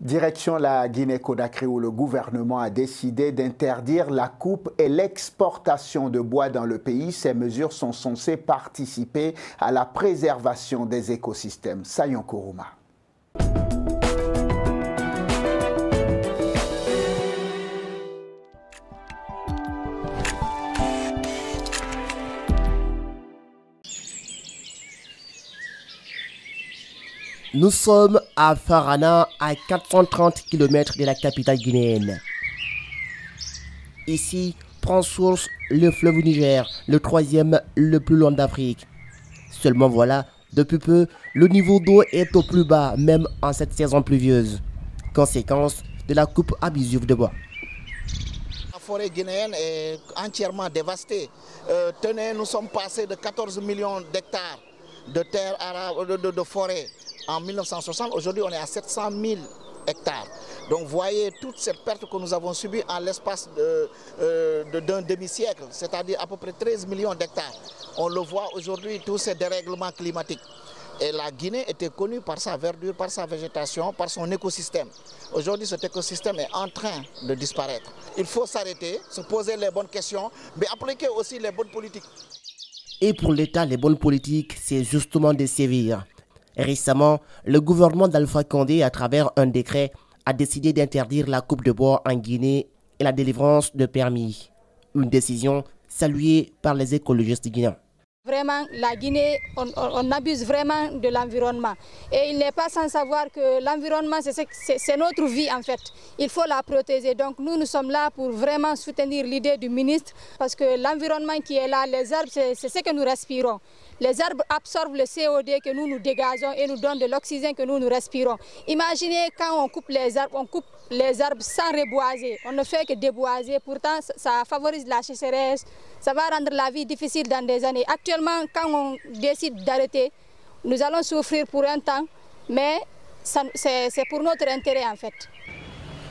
Direction la Guinée-Conakry où le gouvernement a décidé d'interdire la coupe et l'exportation de bois dans le pays. Ces mesures sont censées participer à la préservation des écosystèmes. Sayon Kourouma. Nous sommes à Farana, à 430 km de la capitale guinéenne. Ici prend source le fleuve Niger, le troisième le plus long d'Afrique. Seulement voilà, depuis peu, le niveau d'eau est au plus bas, même en cette saison pluvieuse. Conséquence de la coupe abusive de bois. La forêt guinéenne est entièrement dévastée. Tenez, nous sommes passés de 14 millions d'hectares de terres de forêt en 1960. Aujourd'hui, on est à 700 000 hectares. Donc, voyez toute cette perte que nous avons subie en l'espace d'un demi-siècle, c'est-à-dire à peu près 13 millions d'hectares. On le voit aujourd'hui, tous ces dérèglements climatiques. Et la Guinée était connue par sa verdure, par sa végétation, par son écosystème. Aujourd'hui, cet écosystème est en train de disparaître. Il faut s'arrêter, se poser les bonnes questions, mais appliquer aussi les bonnes politiques. Et pour l'État, les bonnes politiques, c'est justement de sévir. Récemment, le gouvernement d'Alpha Condé, à travers un décret, a décidé d'interdire la coupe de bois en Guinée et la délivrance de permis. Une décision saluée par les écologistes guinéens. Vraiment, la Guinée, on abuse vraiment de l'environnement. Et il n'est pas sans savoir que l'environnement, c'est notre vie en fait. Il faut la protéger. Donc nous sommes là pour vraiment soutenir l'idée du ministre. Parce que l'environnement qui est là, les arbres, c'est ce que nous respirons. Les arbres absorbent le CO2 que nous dégageons et nous donnent de l'oxygène que nous respirons. Imaginez quand on coupe les arbres sans reboiser. On ne fait que déboiser. Pourtant, ça favorise la sécheresse. Ça va rendre la vie difficile dans des années. Actuellement, quand on décide d'arrêter, nous allons souffrir pour un temps, mais c'est pour notre intérêt en fait.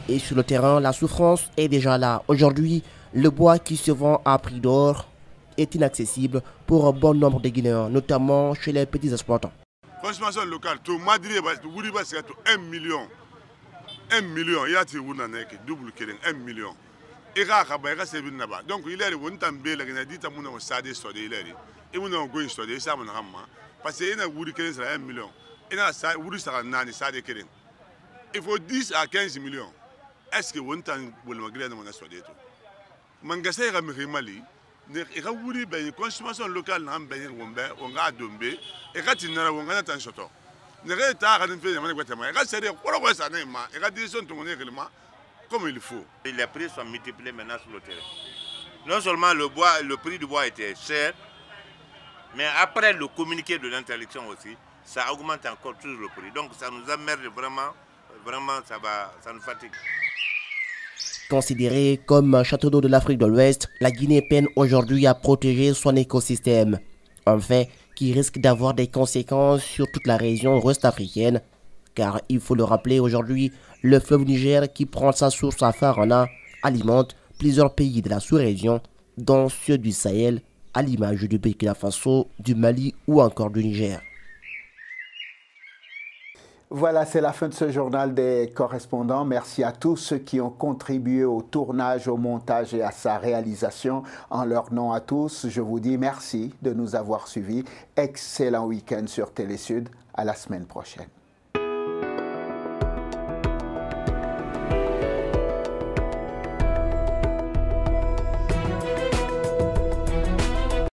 Et sur le terrain, la souffrance est déjà là. Aujourd'hui, le bois qui se vend à prix d'or est inaccessible pour un bon nombre de Guinéens, notamment chez les petits exploitants. Consommation locale, tout Madrid, 1 million. 1 million, il y a double 1 million. Donc il est parce qu'il y a 1 million. Il faut 10 à 15 millions. Est-ce que vous avez une consommation locale comme il faut. Les prix sont multipliés maintenant sur le terrain. Non seulement le prix du bois était cher, mais après le communiqué de l'interdiction aussi, ça augmente encore toujours le prix. Donc ça nous emmerde vraiment ça nous fatigue. Considérée comme un château d'eau de l'Afrique de l'Ouest, la Guinée peine aujourd'hui à protéger son écosystème. Un fait qui risque d'avoir des conséquences sur toute la région ouest-africaine. Car il faut le rappeler aujourd'hui, le fleuve Niger qui prend sa source à Farana alimente plusieurs pays de la sous-région, dont ceux du Sahel, à l'image du Burkina Faso, du Mali ou encore du Niger. Voilà, c'est la fin de ce journal des correspondants. Merci à tous ceux qui ont contribué au tournage, au montage et à sa réalisation. En leur nom à tous, je vous dis merci de nous avoir suivis. Excellent week-end sur Télé Sud. À la semaine prochaine.